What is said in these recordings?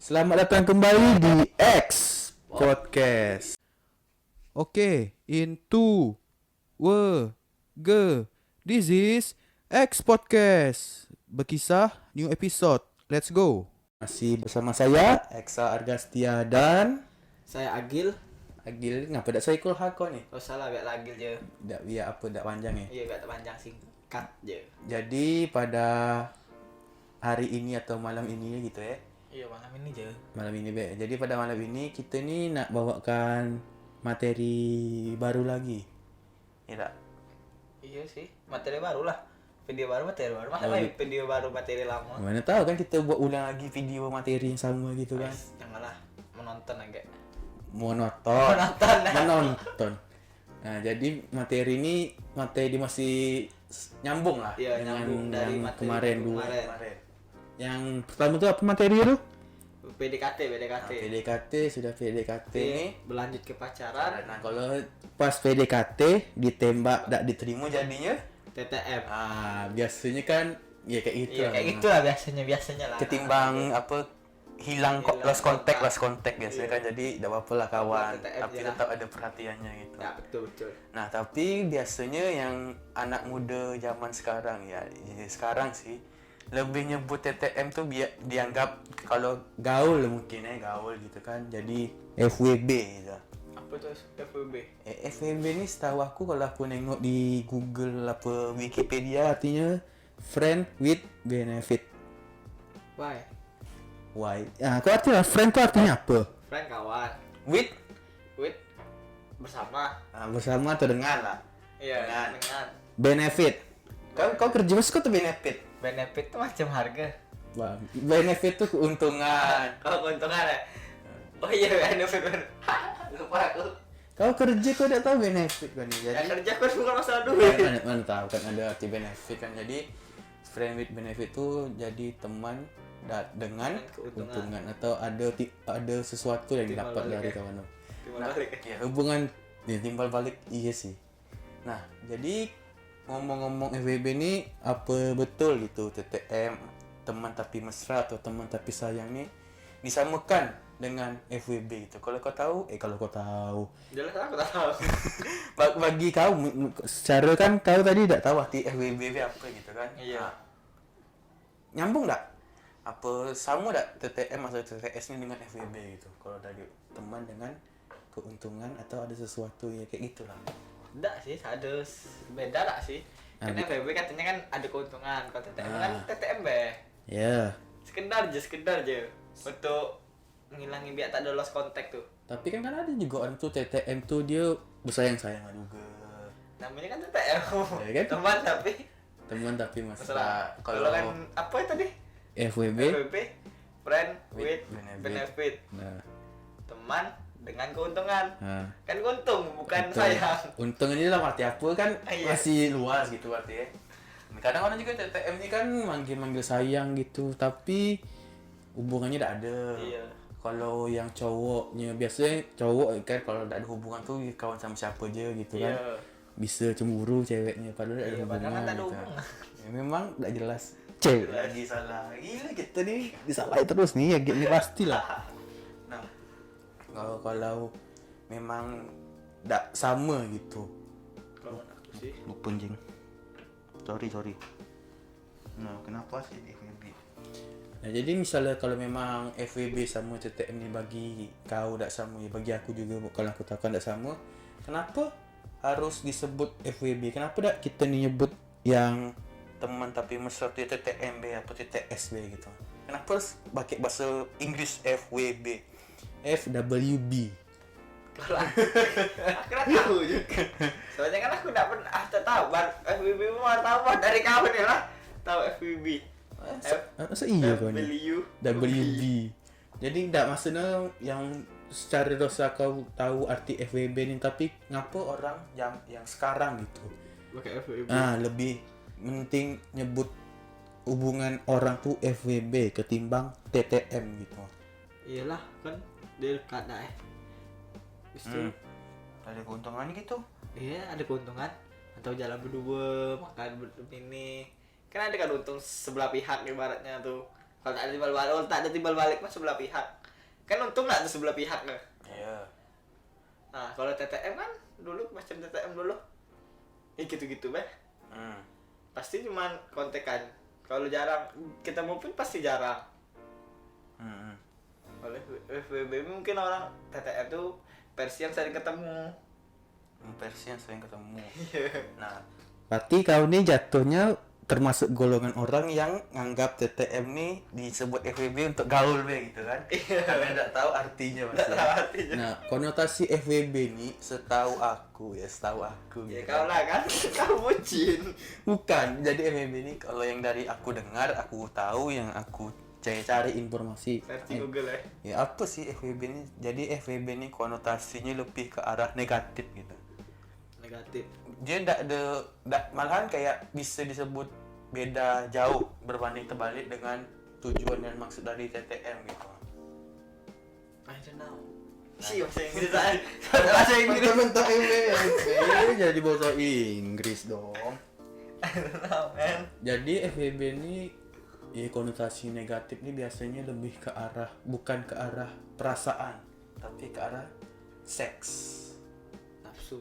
Selamat datang kembali di X Podcast. Oke, in 2 G. This is X Podcast. Berkisah new episode. Let's go. Masih bersama saya Eksa Argastia dan Saya Agil. Agil. Ngapa tak saya ikut hakon ni? Oh salah, biar Agil je. Tak biar apa tak panjang ni. Iya, biar tak panjang, singkat je. Jadi pada hari ini atau malam ini gitu Iya, malam ini je. Malam ini be. Jadi pada malam ini kita ni nak bawakan materi baru lagi. Ya tak? Iya sih, materi baru lah. Video baru, materi baru. Masa lagi video baru, materi lama. Mana tahu kan kita buat ulang lagi video materi yang sama gitu kan. Janganlah menonton agak. Monoton. Menonton. Menonton. Nah, jadi materi ini masih nyambung lah Iya, dengan nyambung dari yang materi kemarin. kemarin. Yang pertama tu apa materi tu? PDKT. PDKT sudah PDKT ni. Berlanjut ke pacaran. Nah, kalau pas PDKT ditembak tak diterima jadinya TTM. biasanya kan ya kayak gitu. Iya, kayak gitulah biasanya lah. Ketimbang apa hilang lost contact biasanya kan, jadi tak apa lah kawan, TTM tapi je lah. tetap ada perhatiannya gitu. Ya, betul. Nah, tapi biasanya yang anak muda zaman sekarang sekarang sih lebih nyebut TTM tu biar dianggap kalau gaul mungkin gaul gitu kan. Jadi FWB gitu. Apa tu FWB? FWB ni setahu aku, kalau aku tengok di Google apa Wikipedia, artinya friend with benefit. Why? Kau artinya friend tu artinya apa? Friend kawan. With Bersama. bersama atau dengan lah. Iya, dengan. Benefit. Kau kerja masuk tu benefit. Benefit tu macam harga. Wah, benefit tu keuntungan. Oh, keuntungan ya? Oh iya, benefit. Lupa aku. Kau kerja kau tak tahu benefit kan ni. Ya, Jadi kerja aku bukan masalah duit. mana tahu kan ada arti benefit kan. Jadi friend with benefit tu jadi teman dengan keuntungan, atau ada sesuatu yang Timbal didapat balik dari ya? kawan tu. Timbal balik ya? Ya, hubungan timbal balik iya sih. Nah, jadi ngomong-ngomong FWB ni, apa betul gitu TTM, teman tapi mesra atau teman tapi sayang ni disamakan dengan FWB gitu? Kalau kau tahu Jelas aku tak tahu. bagi kau secara kan kau tadi tak tahu arti FWB apa gitu kan. Iya. Nyambung tak? Apa sama tak TTM atau TTS ni dengan FWB gitu? Kalau dari teman dengan keuntungan atau ada sesuatu ya kayak gitulah. Enggak sih, ada beda tak sih? Karena FWB katanya kan ada keuntungan, kalau TTM kan TTM be. Ya. Sekedar je. Untuk ngilangin biar tak ada lost contact tuh. Tapi kan ada juga orang tuh TTM tuh dia bersayang-sayangan juga. Namanya kan TTM. Ya kan? Teman tapi mesra. Kalau kan apa itu tadi? FWB friend with benefit. benefit. Nah, Teman dengan keuntungan. Kan untung bukan betul. sayang. Untung ini dalam arti apa kan Iya. masih luas gitu artinya. Kadang orang juga TTM ni kan manggil sayang gitu, tapi hubungannya tak ada. Iya. Kalau yang cowoknya, biasanya cowok kan kalau tak ada hubungan tuh kawan sama siapa je gitu kan. Iya. Bisa cemburu ceweknya padahal tak ada Iya, hubungan. padahal tak ada gitu. hubungan. Ya, memang tak jelas. Cewek lagi salah. Gila kita ni disalahin terus nih ya, ni pastilah. Nah, kalau memang tak sama gitu. Kalau aku sih Lupa jing. Sorry. Nah, kenapa sih FWB? Nah, jadi misalnya kalau memang FWB sama TTM ni bagi kau tak sama, ya bagi aku juga kalau aku tahu kan tak sama. Kenapa harus disebut FWB? Kenapa tak kita ni nyebut yang teman tapi mesra tu TTMB atau TTSB gitu? Kenapa harus pakai bahasa Inggeris FWB? FWB. kalau aku tak tahu juga. Soalnya kan aku tak pernah tahu FWB mau tahu dari kamu nih lah. Tahu FWB. Masa iya kau ni? WB. Jadi tak maksudnya yang secara dosa kau tahu arti FWB ni, tapi ngapa orang yang sekarang gitu Pakai FWB. lebih penting nyebut hubungan orang tu FWB ketimbang TTM gitu. Iyalah kan dia dekat dah Itu Ada keuntungannya gitu. iya ada keuntungan atau jalan berdua makan ini kan ada kan untung sebelah pihak ibaratnya tuh. Kalau tak ada timbal balik, tak ada timbal balik mah sebelah pihak. Kan untung lah ada sebelah pihak nih. Iya. Nah, kalau TTM kan dulu macam TTM dulu. Ya gitu-gitu beh. Pasti cuman kontekan. Kalau jarang ketemu pun pasti jarang. Oleh FWB mungkin orang TTM tuh versi yang sering ketemu. Versi yang sering ketemu. Nah, berarti kau nih jatuhnya termasuk golongan orang yang nganggap TTM nih disebut FWB untuk gaul be gitu kan. Karena enggak tahu artinya Mas. Nah, konotasi FWB nih setahu aku ya gitu kau lah kan kau bucin. Bukan, jadi FWB ini kalau yang dari aku dengar, aku tahu, yang aku cari informasi. Versi Google ya. Ya apa sih FWB ini? Jadi FWB ini konotasinya lebih ke arah negatif gitu. Negatif. Dia malahan kayak bisa disebut beda jauh berbanding terbalik dengan tujuan dan maksud dari TTM gitu. I don't know. Bahasa Inggris aja. Bahasa Inggris. Mentok FWB jadi bahasa Inggris dong. I don't know, man. Jadi FWB ini ya konotasi negatif ini biasanya lebih ke arah, bukan ke arah perasaan, tapi ke arah seks. Nafsu.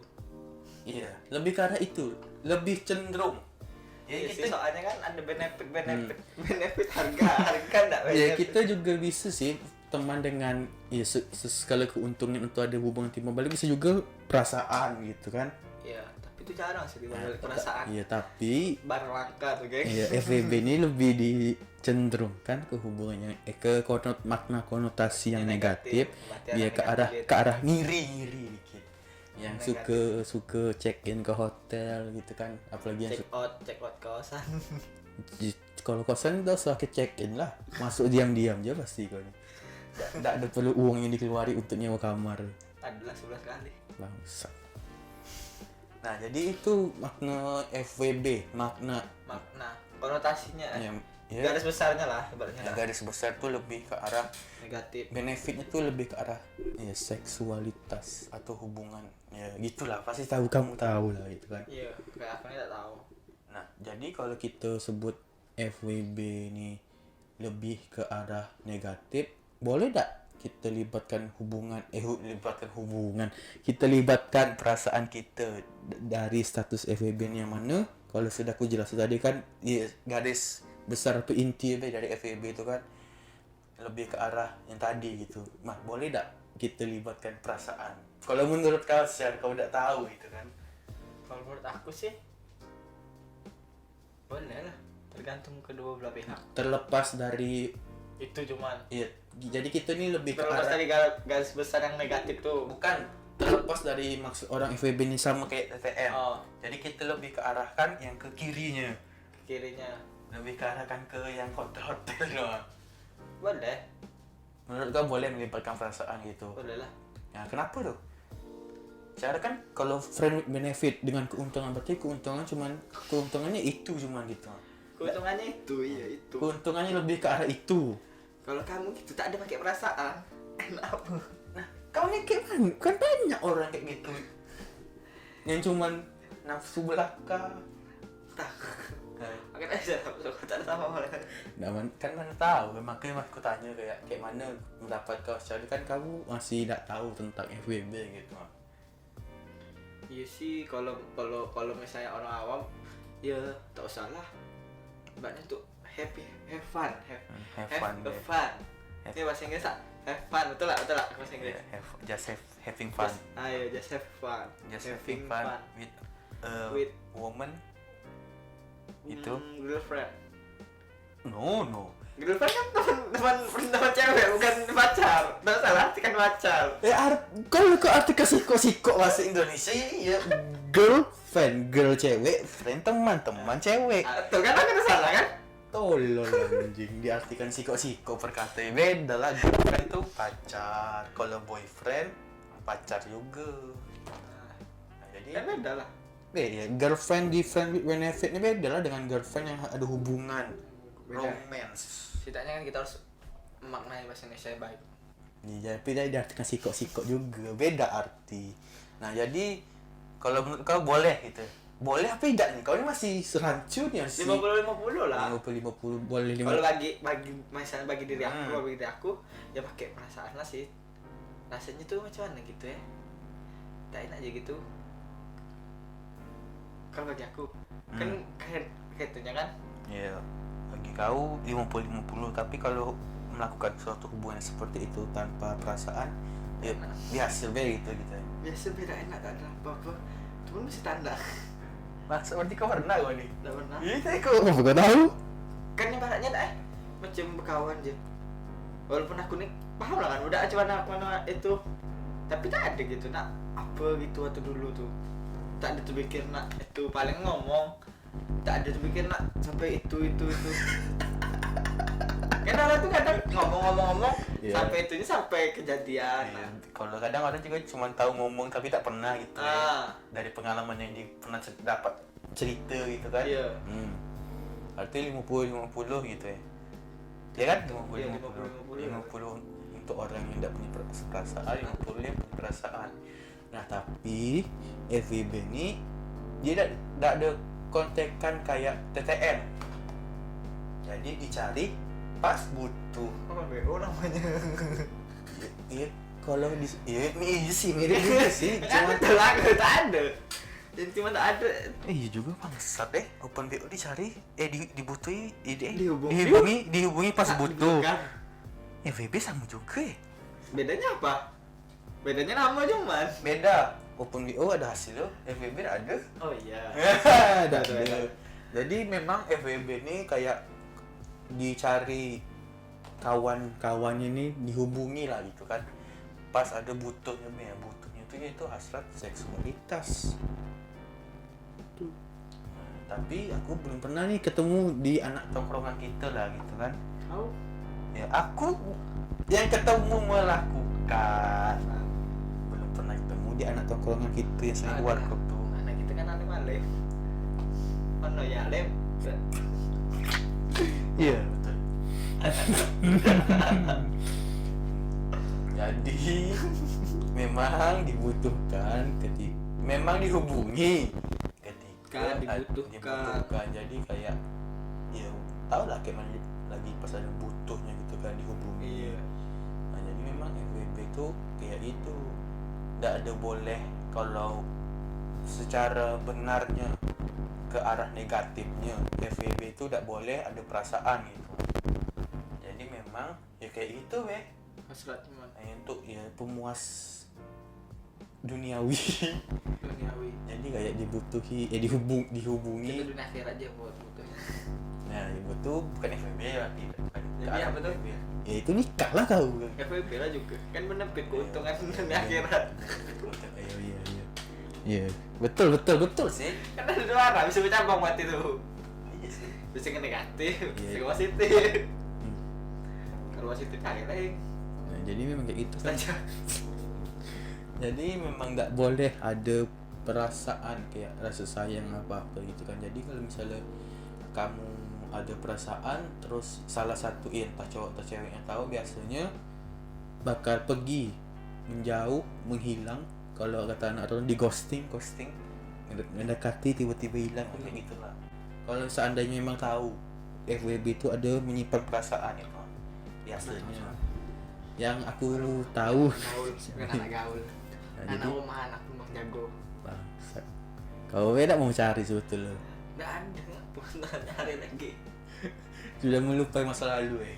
Iya, lebih ke arah itu, lebih cenderung. Ya kita soalnya kan ada benefit harga enggak benefit. Ya kita juga bisa sih teman dengan ya segala keuntungan untuk ada hubungan timbal balik, bisa juga perasaan gitu kan. Iya, tapi itu jarang sih timbal balik perasaan. Iya, tapi barang langka tuh, geng. iya, FWB ini lebih dicenderungkan ke hubungannya ke makna konotasi yang negatif, dia ke arah ngiri dikit. Yang suka check in ke hotel gitu kan, apalagi yang check out kawasan. Kalau kosan udah usah ke check in lah, masuk diam-diam aja pasti kau ni. Tak ada perlu uang yang dikeluari untuk nyewa kamar. Adalah 11 kali. Bangsat. Nah, jadi itu makna FWB, makna konotasinya. Ya, garis besarnya lah ibaratnya. Ya, garis besar tuh lebih ke arah negatif. Benefitnya tuh lebih ke arah ya seksualitas atau hubungan. Ya gitulah, pasti kamu tahu lah gitu kan. Iya, kayak aku ini tak tahu. Nah, jadi kalau kita sebut FWB ini lebih ke arah negatif, boleh tak kita libatkan kita libatkan perasaan kita dari status FWB ini yang mana? Kalau sudah aku jelas tadi kan, ya, garis besar atau inti dari FWB itu kan lebih ke arah yang tadi gitu. Mah, boleh tak kita libatkan perasaan? Kalau menurut kau, share, kau udah tahu gitu kan? Kalau menurut aku sih boleh lah, tergantung kedua belah pihak. Terlepas dari itu cuman. Iya, jadi kita ini lebih ke terlepas arah dari garis besar yang negatif tuh. Bukan, terlepas dari maksud orang FWB ini sama kayak TTM. Oh. Jadi kita lebih ke arahkan yang ke kirinya. Lebih ke arahkan ke yang hotel doang. Boleh. Menurut kau boleh melibatkan perasaan gitu? Boleh lah. Ya, kenapa tuh? Cara kan kalau friend with benefit dengan keuntungan, berarti keuntungannya itu cuman gitu. Keuntungannya itu, iya itu. Keuntungannya lebih ke arah itu. Kalau kamu gitu tak ada pakai perasaan. Enak. Nah, kau nih kayak mana? Kan banyak orang kayak gitu. Yang cuman nafsu belaka. Makin aja aku tak sama orang. Nah, kan mana tahu, makanya aku tanya kayak mana mendapat kau secara kan kamu masih tidak tahu tentang FWB gitu. Iya sih, kalau misalnya orang awam ya tak usah lah. Mbaknya tuh have fun. Ini bahasa Inggris tak? Have fun, betul lah bahasa Inggris. Having fun. Just have fun. Just having fun with woman. Itu girlfriend. No. Girlfriend kan teman cewek, bukan pacar. Nggak salah artikan pacar. Kalau kau artikan siko bahasa Indonesia ya girlfriend, girl cewek, friend teman cewek. Tuh kan aku salah kan? Tolol anjing, diartikan siko perkata beda lah. Girlfriend tuh pacar, kalau boyfriend pacar juga. Nah, jadi beda lah. Ya, girlfriend di friend with benefit ini beda lah dengan girlfriend yang ada hubungan romance. Setidaknya kan kita harus memaknai bahasa Indonesia baik. Iya, tapi dia diartikan siko juga, beda arti. Nah, jadi kalau menurut kau boleh gitu boleh apa tidak nih? Kau ini masih serancu nih sih. 50-50 lah. 50-50 boleh 50. Kalau misalnya bagi diri aku, bagi diri aku ya pakai perasaan lah sih. Rasanya tuh macam mana gitu ya? Tak enak aja gitu. Kalau bagi aku kan kayak itunya kan. Ya, bagi kau 50-50, tapi kalau melakukan suatu hubungan seperti itu tanpa perasaan ya biasa gitu gitu. Biasa beda enak tak ada apa-apa. Cuma mesti tanda. Seperti kau pernah kau nih? Tak pernah. Iya, kau bukan tahu. Kan ibaratnya dah macam berkawan je. Walaupun aku nih paham lah kan udah cuman mana itu, tapi tak ada gitu nak apa gitu waktu dulu tuh. Tak ada terpikir nak itu paling ngomong. Tak ada terpikir nak sampai itu. Kan orang tuh kadang ngomong sampai itunya sampai kejadian. Kalau kadang orang juga cuma tahu ngomong tapi tak pernah gitu. Dari pengalaman yang dia pernah dapat cerita gitu kan. Iya. Artinya 50-50 gitu ya. Ya kan 50-50 untuk orang yang tidak punya perasaan, 50 yang punya perasaan. Nah tapi FWB ini dia tidak ada kontekan kayak TTM. Jadi dicari pas butuh. Apa BO namanya? Iya, kalau di iya sih mirip juga sih. Cuma tak ada. Dan cuma tak ada. Iya juga bangsat open BO dicari dibutuhi dihubungi pas butuh. FWB sama juga ya. Bedanya apa? Bedanya nama cuman. Beda. Open BO ada hasil loh, FWB ada. Oh iya. ada. Jadi memang FWB ini kayak dicari kawan-kawannya ini dihubungi lah gitu kan. Pas ada butuhnya tuh yaitu hasrat seksualitas. Tapi aku belum pernah nih ketemu di anak tongkrongan kita lah gitu kan. Ya aku yang ketemu melakukan. Belum pernah ketemu di anak tongkrongan kita yang sering warkop tuh. Anak kita kan anak Malem. Mana ya Lem? Iya betul. Jadi memang dibutuhkan memang dihubungi ketika dibutuhkan. Jadi kayak ya tau lah kayak mana lagi pas ada butuhnya gitu kan dihubungi. Nah jadi memang FWB itu kayak itu tidak ada boleh kalau secara benarnya ke arah negatifnya FWB itu tidak boleh ada perasaan gitu. Jadi memang ya kayak itu hasrat cuman untuk ya pemuas duniawi. Jadi kayak dibutuhi dihubungi. Itu dunia akhirat aja buat butuhnya. Nah itu bukan FWB lah bukan. Iya betul. Ya itu nikah lah kau. FWB lah juga kan menepit keuntungan dunia akhirat. Iya, betul sih. Kan ada dua arah, bisa bercabang buat itu. Iya sih. Bisa ke negatif, bisa ke positif. Kalau positif kali lagi. Nah, jadi memang kayak gitu kan. Saja. Jadi memang nggak boleh ada perasaan kayak rasa sayang apa gitu kan. Jadi kalau misalnya kamu ada perasaan terus salah satu entah cowok atau cewek yang tahu biasanya bakal pergi menjauh, menghilang. Kalau kata anak orang di ghosting mendekati tiba-tiba hilang kayak gitulah. Kalau seandainya memang tahu FWB itu ada menyimpan perasaan itu biasanya. Yang aku tahu bukan anak gaul. Anak rumah, anak rumah jago. Bangsat. Kau tidak mau cari sebetulnya. Tidak ada, pun cari lagi. Sudah melupai masa lalu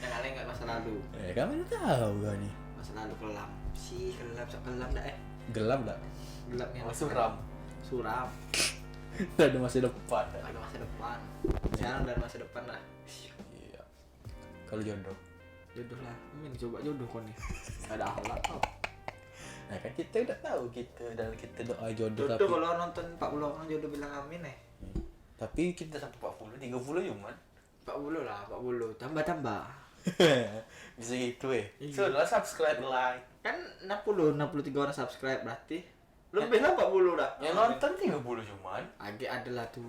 Yang lain nggak masa lalu. Kamu tahu gak nih? Masa lalu kelam. Kelam dah Gelap dah. Gelapnya suram. Tak ada masa depan. Ada masa depan. Sekarang dari masa depan lah. Iya. Kalau jodoh lah. Ini coba jodoh kau nih. Ada akhlak kau. Nah kan kita udah tahu dan kita doa jodoh. Jodoh kalau nonton 40 orang jodoh bilang amin Tapi kita sampai 40, 30 cuman. 40 lah, 40 tambah. Bisa gitu So lah subscribe like. Kan 63 orang subscribe berarti lebih lah 40 dah. Yang nonton 30 cuman. Adalah tuh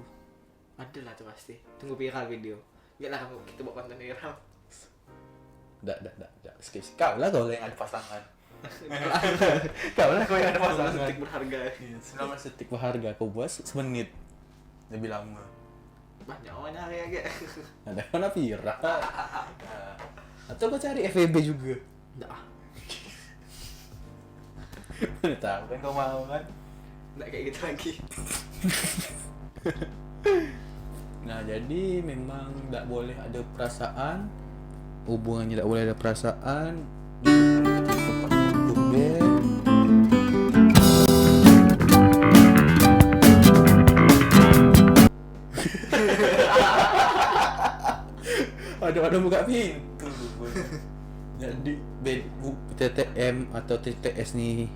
pasti. Tunggu viral video. Enggak lah kita buat konten viral. Skip kau lah kalau yang ada pasangan. Kau lah kau yang ada 19 pasangan. detik berharga. 19 detik berharga kau buat semenit lebih lama. Banyak orang nyari agak. Ada mana viral. Atau kau cari FVB juga. Enggak. Mana tahu kan kau mau kan. Enggak kayak gitu lagi. Nah jadi memang tak boleh ada perasaan, hubungannya tak boleh ada perasaan. Ada buka pintu. Jadi TTM atau TTS nih,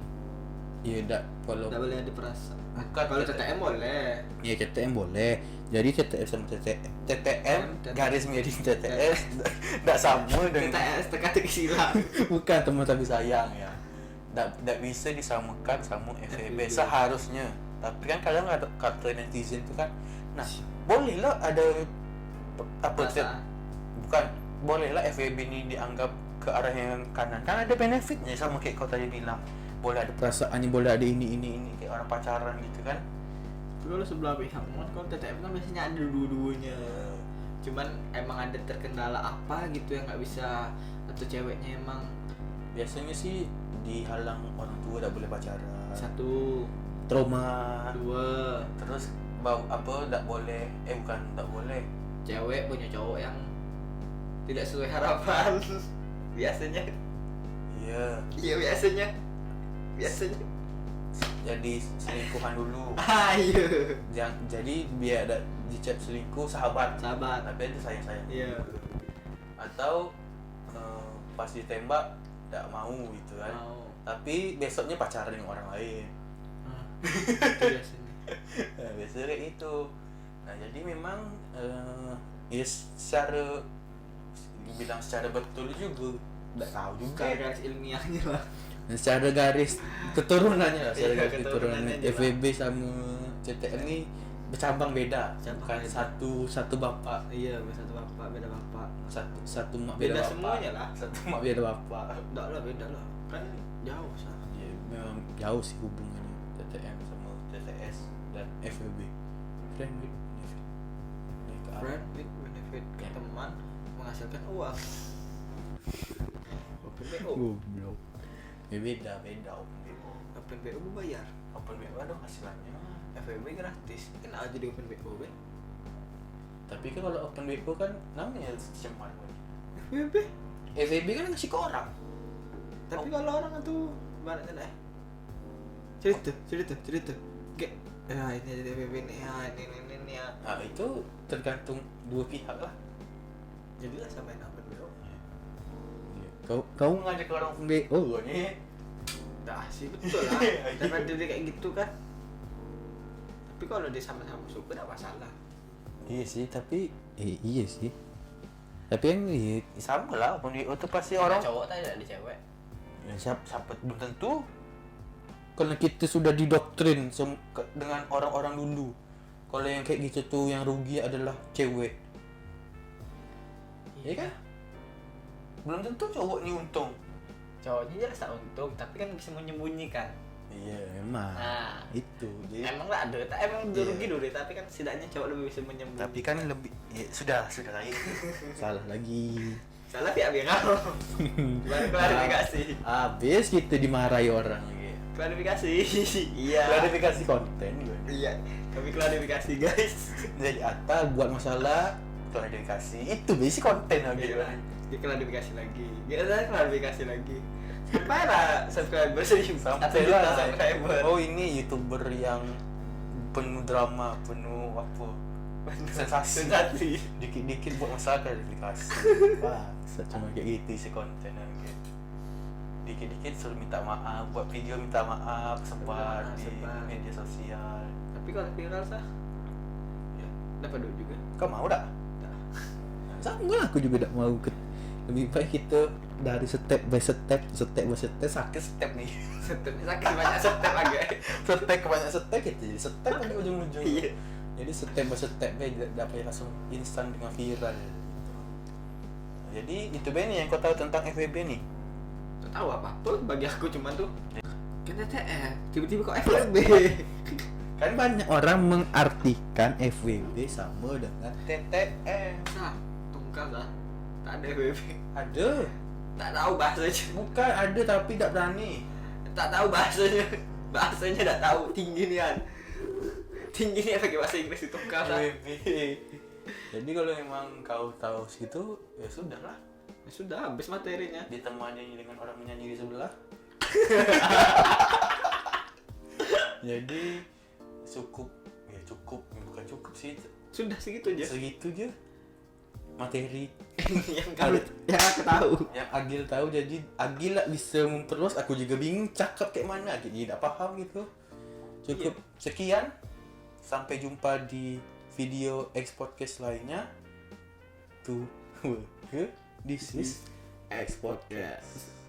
ya tak kalau Enggak boleh ada perasaan. bukan Kalau TTM boleh. ya TTM boleh. Jadi TTM sama TTM garis miring TTS tak sama dengan TTS teka-teki silang. bukan teman tapi sayang ya. Tak bisa disamakan sama FVB seharusnya. Tapi kan kadang ada kata netizen itu kan, nah bolehlah ada apa Perasaan. bukan bolehlah FVB ini dianggap ke arah yang kanan, kan ada benefitnya sama kayak kau tadi bilang, boleh ada perasaannya, boleh ada ini kayak orang pacaran gitu kan. Kalau sebelah pihak kan kalau TTM kan biasanya ada dua-duanya. Cuman emang ada terkendala apa gitu yang nggak bisa, atau ceweknya emang Biasanya sih dihalang orang tua tak boleh pacaran, satu, trauma, dua, terus apa tak boleh bukan tak boleh, cewek punya cowok yang tidak sesuai harapan. Biasanya. iya Iya biasanya. jadi selingkuhan dulu. Iya. Jadi biar ada dicap selingkuh sahabat, Sahabat. tapi itu sayang Iya. atau pas ditembak tak mau gitu kan, Mau. tapi besoknya pacaran dengan orang lain. Itu biasanya. Nah, biasanya kayak itu. Nah jadi memang ya secara bilang secara betul juga tak tahu juga. Secara garis ilmiahnya lah. Secara garis keturunannya lah, secara Iya, garis keturunannya keturunannya FVB sama CTM ini bercabang beda, Cabang bukan beda. satu bapak, Iya, satu bapak, beda bapak. satu mak Beda bapak. semuanya lah. Satu mak beda bapak. Enggak lah, beda lah. Kan jauh sah. Ya, memang jauh sih hubungannya TTM sama TTS dan FVB. Friend with benefit. Naik ke arah. Friend with benefit, Ya. teman menghasilkan uang. Open BO. Goblok. Ya beda open BO. Open BO bayar. Open BO ada hasilannya. FWB gratis. Kena aja di Open BO kan? Tapi kan kalau open BO kan namanya cemat. FWB. FVB kan ngasih ke orang. Tapi kalau orang itu baratnya lah. Cerita. Kayak ya ini jadi FWB nih, ya ini ya. Nah itu tergantung dua pihak lah. Jadilah samain Open BO. Kau ngajak orang BO nih. Dah sih betul lah. Daripada dia kayak gitu kan. Tapi kalau dia sama-sama suka enggak masalah. Iya sih, tapi iya sih. Tapi yang sama lah, open BO tuh pasti orang cowok tadi ada cewek. ya, siapa belum tentu. Karena kita sudah didoktrin dengan orang-orang dulu. Kalau yang kayak gitu tuh yang rugi adalah cewek. Iya kan? Belum tentu cowok nih untung. Cowoknya jelas tak untung, tapi kan bisa menyembunyikan. Iya, emang. Nah, Itu. Jadi, emang lah ada, emang Iya. rugi dulu, tapi kan setidaknya cowok lebih bisa menyembunyikan. tapi kan lebih sudah lagi. Salah lagi. Salah pihak kau. Baru klarifikasi. Habis kita dimarahi orang gitu. Klarifikasi. Iya. Klarifikasi konten gue. Iya. Kami klarifikasi guys. Jadi Atta buat masalah klarifikasi itu basic konten lagi. Iya. Dia klarifikasi lagi. Dia klarifikasi lagi. Sampai lah subscriber 1 juta subscriber. Oh ini YouTuber yang penuh drama, penuh apa? Sensasi. Dikit-dikit buat masalah klarifikasi. Wah, cuma kayak gitu isi konten lagi. Dikit-dikit suruh minta maaf, buat video minta maaf, sebar di Sebar. media sosial. Tapi kalau viral sah, Ya. dapat duit juga. Kau mau tak? Tak. Sama aku juga tak mau. Lebih baik kita dari step by step sakit step nih. Step sakit banyak step agak. Step banyak step gitu, jadi step lagi ujung-ujung. Iya. Jadi step by step tidak dapat langsung instan dengan viral gitu. Jadi itu Ben yang kau tahu tentang FWB nih. tahu apa bagi aku cuman tuh kan TTM tiba-tiba kok FWB. Kan banyak orang mengartikan FWB sama dengan TTM. Nah, tungkal lah. Tak ada FWB. Ada. Tak tahu bahasanya. Bukan ada tapi tak berani. Tak tahu bahasanya. Bahasanya tak tahu tinggi nian. Tinggi nian pakai bahasa Inggris itu tungkal lah. FWB. Jadi kalau memang kau tahu situ ya sudahlah. Ya sudah habis materinya. Ditemani dengan orang menyanyi di sebelah. Jadi cukup bukan cukup sih, Sudah segitu aja. segitu aja materi yang aku tahu. yang Agil tahu. Jadi Agil lah bisa memperluas, aku juga bingung cakap kayak mana, jadi tidak paham gitu. Cukup sekian, sampai jumpa di video X podcast lainnya. Tuh, this is X podcast.